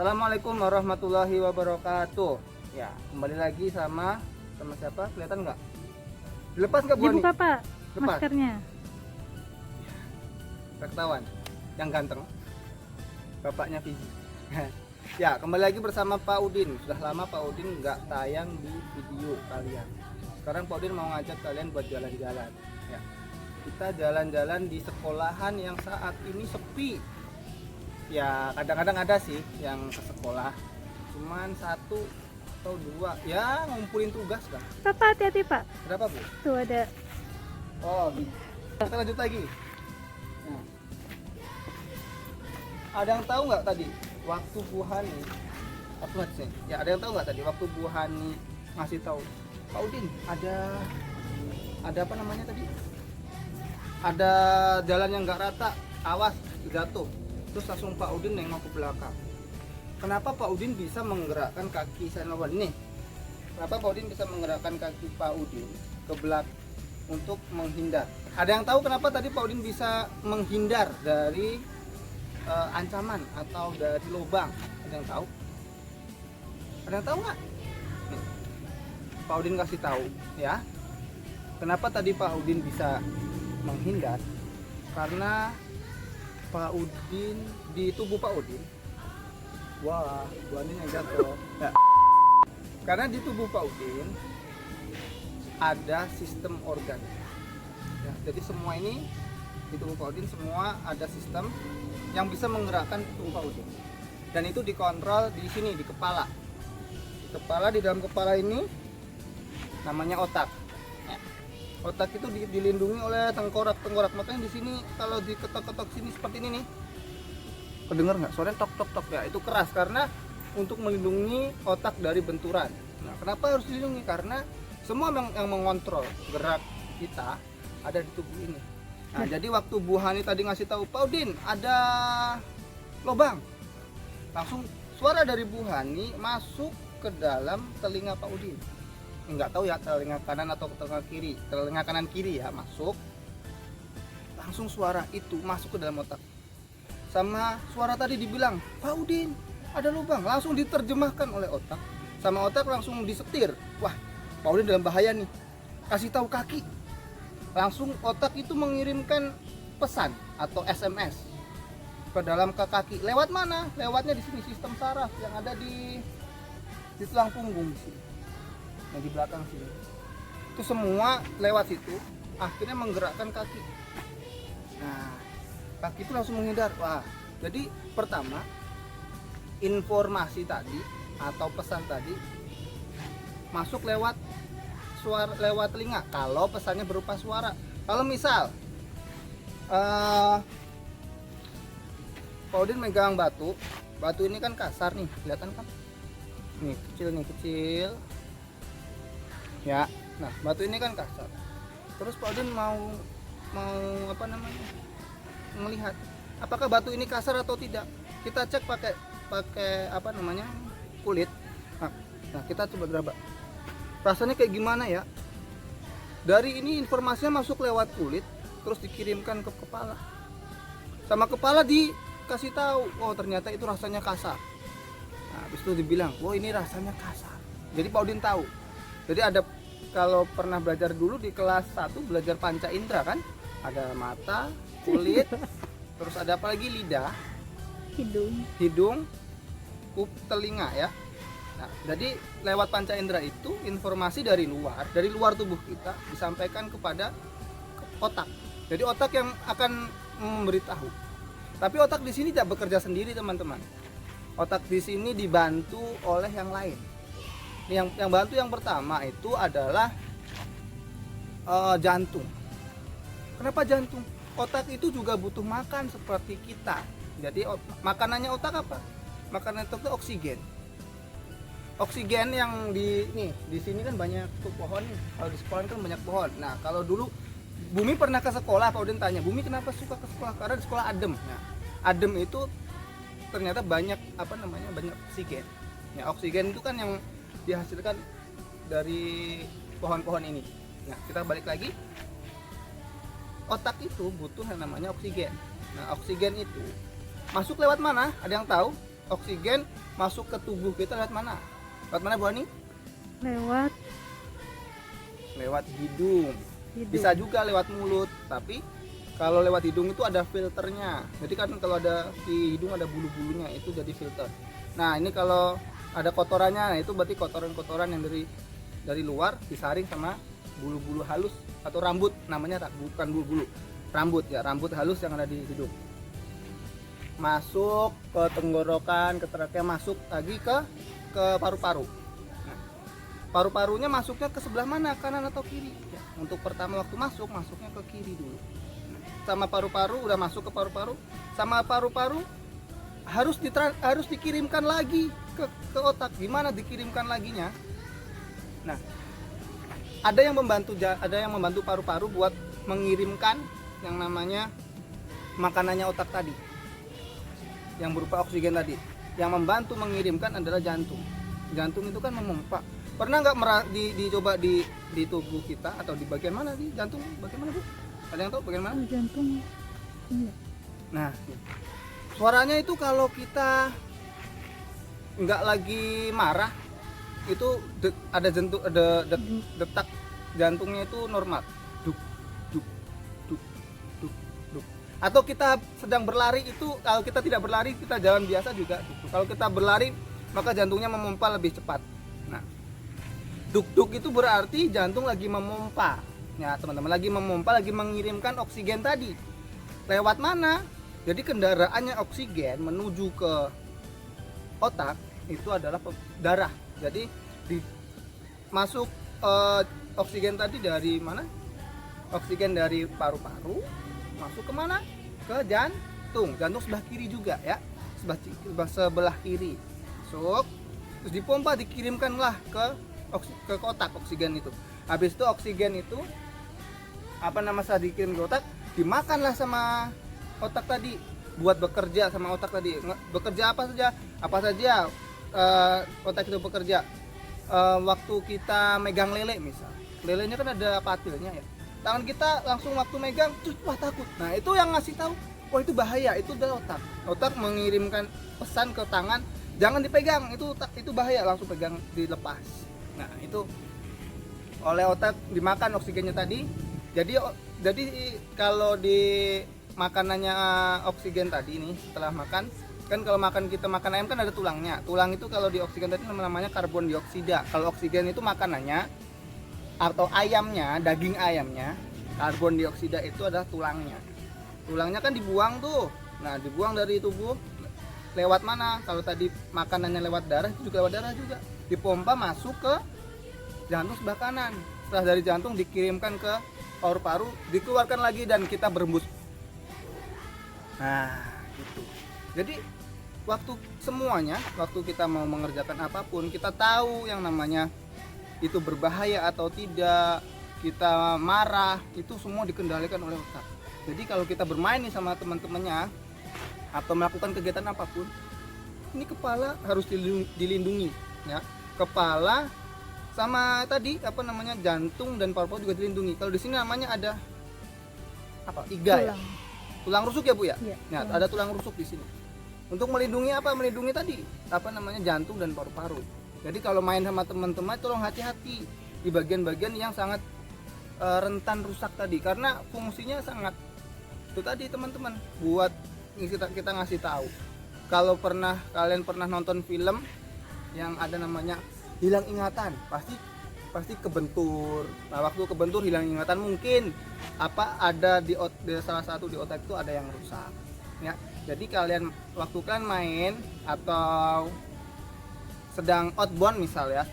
Assalamualaikum warahmatullahi wabarakatuh. Ya, kembali lagi sama siapa? Kelihatan nggak? Dilepas nggak Bu Ani? Dibuka Pak Lepas. maskernya. Nggak ketahuan. Yang ganteng. Bapaknya Fiji. Ya, kembali lagi bersama Pak Udin. Sudah lama Pak Udin nggak tayang di video kalian. Sekarang Pak Udin mau ngajak kalian buat jalan-jalan. Ya, kita jalan-jalan di sekolahan yang saat ini sepi. Ya, kadang-kadang ada sih yang ke sekolah. Cuman satu atau dua, ya ngumpulin tugas kan. Pak, hati-hati Pak. Berapa Bu? Tuh ada. Oh, kita lanjut lagi. Nah, ada yang tahu nggak tadi waktu Bu Hani? Apa sih? Ya, ada yang tahu nggak tadi waktu Bu Hani ngasih tahu Pak Udin ada apa namanya tadi? Ada jalan yang nggak rata, awas jatuh. Terus langsung Pak Udin nengok ke belakang. Kenapa Pak Udin bisa menggerakkan kaki saya lawan ini? Kenapa Pak Udin bisa menggerakkan kaki Pak Udin ke belakang untuk menghindar? Ada yang tahu kenapa tadi Pak Udin bisa menghindar dari ancaman atau dari lubang? Ada yang tahu? Ada yang tahu nggak? Nih, Pak Udin kasih tahu ya. Kenapa tadi Pak Udin bisa menghindar? Karena Pak Udin, di tubuh Pak Udin, wah, Bu Ani yang jatuh. Ya. Karena di tubuh Pak Udin ada sistem organ. Ya, jadi semua ini di tubuh Pak Udin semua ada sistem yang bisa menggerakkan tubuh Pak Udin. Dan itu dikontrol di sini, di kepala. Di kepala, di dalam kepala ini namanya otak. Ya. Otak itu dilindungi oleh tengkorak. Makanya di sini kalau diketok-ketok sini seperti ini nih, kedengar nggak? Suaranya tok ya, itu keras karena untuk melindungi otak dari benturan. Nah, kenapa harus dilindungi? Karena semua yang mengontrol gerak kita ada di tubuh ini. Nah, jadi waktu Bu Hani tadi ngasih tahu Pak Udin ada lubang, langsung suara dari Bu Hani masuk ke dalam telinga Pak Udin. Nggak tahu ya telinga kanan atau telinga kanan kiri ya, masuk. Langsung suara itu masuk ke dalam otak. Sama suara tadi dibilang Pak Udin ada lubang, langsung diterjemahkan oleh otak, sama otak langsung disetir. Wah, Pak Udin dalam bahaya nih, kasih tahu kaki. Langsung otak itu mengirimkan pesan atau SMS ke dalam ke kaki. Lewat mana? Lewatnya di sini, sistem saraf yang ada di tulang punggung di sini, yang di belakang sini. Itu semua lewat situ, akhirnya menggerakkan kaki. Nah, kaki itu langsung menghindar. Wah, jadi pertama informasi tadi atau pesan tadi masuk lewat suara, lewat telinga. Kalau pesannya berupa suara. Kalau misal Pak Udin megang batu ini kan kasar nih, kelihatan kan? Nih kecil. Ya, nah batu ini kan kasar. Terus Pak Udin mau apa namanya? Melihat apakah batu ini kasar atau tidak. Kita cek pakai apa namanya, kulit. Nah kita coba draba, rasanya kayak gimana ya. Dari ini informasinya masuk lewat kulit, terus dikirimkan ke kepala, sama kepala dikasih tahu, oh ternyata itu rasanya kasar. Nah, habis itu dibilang, oh ini rasanya kasar. Jadi Pak Udin tahu. Jadi ada, kalau pernah belajar dulu di kelas 1 belajar panca indera kan, ada mata, kulit, terus ada apa lagi, lidah, hidung, telinga ya. Nah, jadi lewat panca indera itu informasi dari luar tubuh kita disampaikan kepada otak. Jadi otak yang akan memberitahu. Tapi otak di sini tidak bekerja sendiri teman-teman. Otak di sini dibantu oleh yang lain. Yang bantu yang pertama itu adalah jantung. Kenapa jantung? Otak itu juga butuh makan seperti kita. Jadi makanannya otak apa? Makanan otak itu oksigen. Oksigen yang di sini kan banyak tuh pohon nih. Kalau di sekolah kan banyak pohon. Nah, kalau dulu Bumi pernah ke sekolah, Pak Udin tanya, Bumi kenapa suka ke sekolah? Karena di sekolah adem. Nah, adem itu ternyata banyak apa namanya, banyak oksigen. Ya, oksigen itu kan yang dihasilkan dari pohon-pohon ini. Nah, kita balik lagi. Otak itu butuh yang namanya oksigen. Nah, oksigen itu masuk lewat mana? Ada yang tahu? Oksigen masuk ke tubuh kita lewat mana? Lewat mana Bu Ani? Lewat Hidung. hidung. Bisa juga lewat mulut, tapi kalau lewat hidung itu ada filternya. Jadi kan kalau ada di hidung ada bulu-bulunya, itu jadi filter. Nah ini kalau ada kotorannya, itu berarti kotoran-kotoran yang dari luar disaring sama bulu-bulu halus atau rambut, namanya bukan bulu-bulu, rambut ya, rambut halus yang ada di hidung. Masuk ke tenggorokan, ke trakea, masuk lagi ke paru-paru. Nah, paru-parunya masuknya ke sebelah mana, kanan atau kiri? Ya, untuk pertama waktu masuknya ke kiri dulu. Sama paru-paru, udah masuk ke paru-paru, sama paru-paru harus dikirimkan lagi ke otak. Gimana dikirimkan laginya? Nah, ada yang membantu paru-paru buat mengirimkan yang namanya makanannya otak tadi, yang berupa oksigen tadi. Yang membantu mengirimkan adalah jantung. Jantung itu kan memompa. Pernah nggak dicoba di tubuh kita atau di bagian mana di jantung? Bagian mana Bu? Ada yang tahu bagian mana? Jantung. Iya. Nah, suaranya itu kalau kita nggak lagi marah itu ada detak jantungnya itu normal, duk duk duk duk duk. Atau kita sedang berlari itu, kalau kita tidak berlari, kita jalan biasa juga duk. Kalau kita berlari maka jantungnya memompa lebih cepat. Nah, duk duk itu berarti jantung lagi memompa. Ya teman-teman, lagi memompa, lagi mengirimkan oksigen tadi. Lewat mana? Jadi kendaraannya oksigen menuju ke otak itu adalah darah. Jadi masuk oksigen tadi dari mana? Oksigen dari paru-paru masuk ke mana? Ke jantung. Jantung sebelah kiri juga ya. Sebelah kiri. Masuk, terus dipompa, dikirimkanlah ke otak oksigen itu. Habis itu oksigen itu dikirim ke otak, dimakanlah sama otak tadi buat bekerja sama otak tadi. Bekerja apa saja otak itu bekerja. Waktu kita megang lele misal, lelenya kan ada patilnya ya, tangan kita langsung waktu megang terus wah takut. Nah itu yang ngasih tahu, oh itu bahaya, itu adalah otak mengirimkan pesan ke tangan, jangan dipegang, itu bahaya, langsung pegang, dilepas. Nah itu oleh otak dimakan oksigennya tadi. Jadi kalau di makanannya oksigen tadi nih, setelah makan kan, kalau kita makan ayam kan ada tulangnya. Tulang itu kalau di oksigen tadi namanya karbon dioksida. Kalau oksigen itu makanannya atau ayamnya, daging ayamnya, karbon dioksida itu adalah tulangnya. Tulangnya kan dibuang tuh. Nah, dibuang dari tubuh lewat mana? Kalau tadi makanannya lewat darah, itu juga lewat darah juga. Dipompa masuk ke jantung sebelah kanan. Setelah dari jantung dikirimkan ke paru-paru, dikeluarkan lagi dan kita berembus. Nah, gitu. Jadi waktu kita mau mengerjakan apapun, kita tahu yang namanya itu berbahaya atau tidak, kita marah, itu semua dikendalikan oleh otak. Jadi kalau kita bermain nih sama teman-temannya atau melakukan kegiatan apapun, ini kepala harus dilindungi ya. Kepala sama tadi jantung dan paru-paru juga dilindungi. Kalau di sini namanya ada iga ya. Tulang rusuk ya Bu ya? Iya. Nah, ada tulang rusuk di sini. Untuk melindungi melindungi tadi jantung dan paru-paru. Jadi kalau main sama teman-teman tolong hati-hati di bagian-bagian yang sangat rentan rusak tadi, karena fungsinya sangat itu tadi teman-teman, buat kita ngasih tahu. Kalau kalian pernah nonton film yang ada namanya hilang ingatan, pasti kebentur. Nah, waktu kebentur hilang ingatan, mungkin ada di salah satu di otak itu ada yang rusak ya. Jadi waktu kalian main atau sedang outbound misal ya,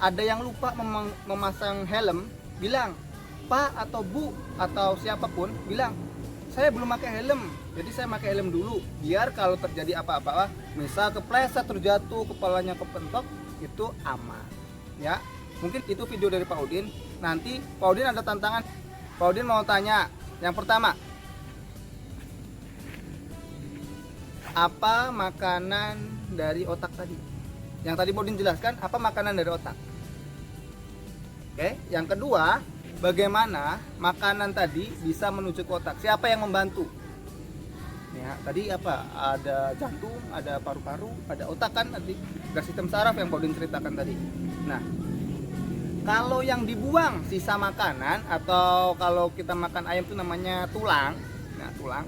ada yang lupa memasang helm, bilang Pak atau Bu atau siapapun, bilang saya belum pakai helm, jadi saya pakai helm dulu biar kalau terjadi apa-apa, misal kepleset terjatuh, kepalanya kepentok, itu aman ya. Mungkin itu video dari Pak Udin. Nanti Pak Udin ada tantangan. Pak Udin mau tanya, yang pertama, apa makanan dari otak tadi? Yang tadi Pak Udin jelaskan, apa makanan dari otak? Oke, yang kedua, bagaimana makanan tadi bisa menuju ke otak? Siapa yang membantu? Ya, Ya, tadi apa? Ada jantung, ada paru-paru, ada otak kan tadi. Ada sistem saraf yang Pak Udin ceritakan tadi. Nah, kalau yang dibuang sisa makanan atau kalau kita makan ayam itu namanya tulang. Nah, tulang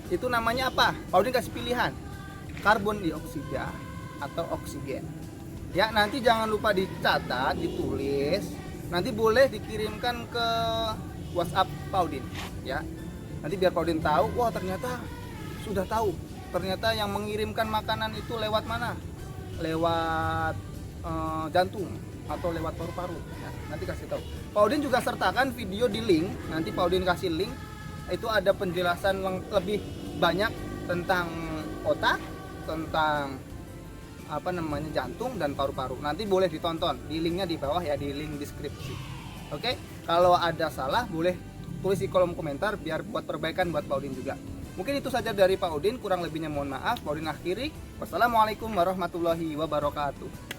itu namanya apa? Pak Udin kasih pilihan. Karbon dioksida atau oksigen. Ya, nanti jangan lupa dicatat, ditulis. Nanti boleh dikirimkan ke WhatsApp Pak Udin, ya. Nanti biar Pak Udin tahu, wah ternyata sudah tahu. Ternyata yang mengirimkan makanan itu lewat mana? Lewat jantung atau lewat paru-paru. Ya, nanti kasih tahu. Pak Udin juga sertakan video di link. Nanti Pak Udin kasih link. Itu ada penjelasan yang lebih banyak tentang otak, tentang apa namanya jantung dan paru-paru. Nanti boleh ditonton di linknya di bawah ya, di link deskripsi. Oke, kalau ada salah boleh tulis di kolom komentar biar buat perbaikan buat Pak Udin juga. Mungkin itu saja dari Pak Udin, kurang lebihnya mohon maaf. Pak Udin akhiri. Wassalamualaikum warahmatullahi wabarakatuh.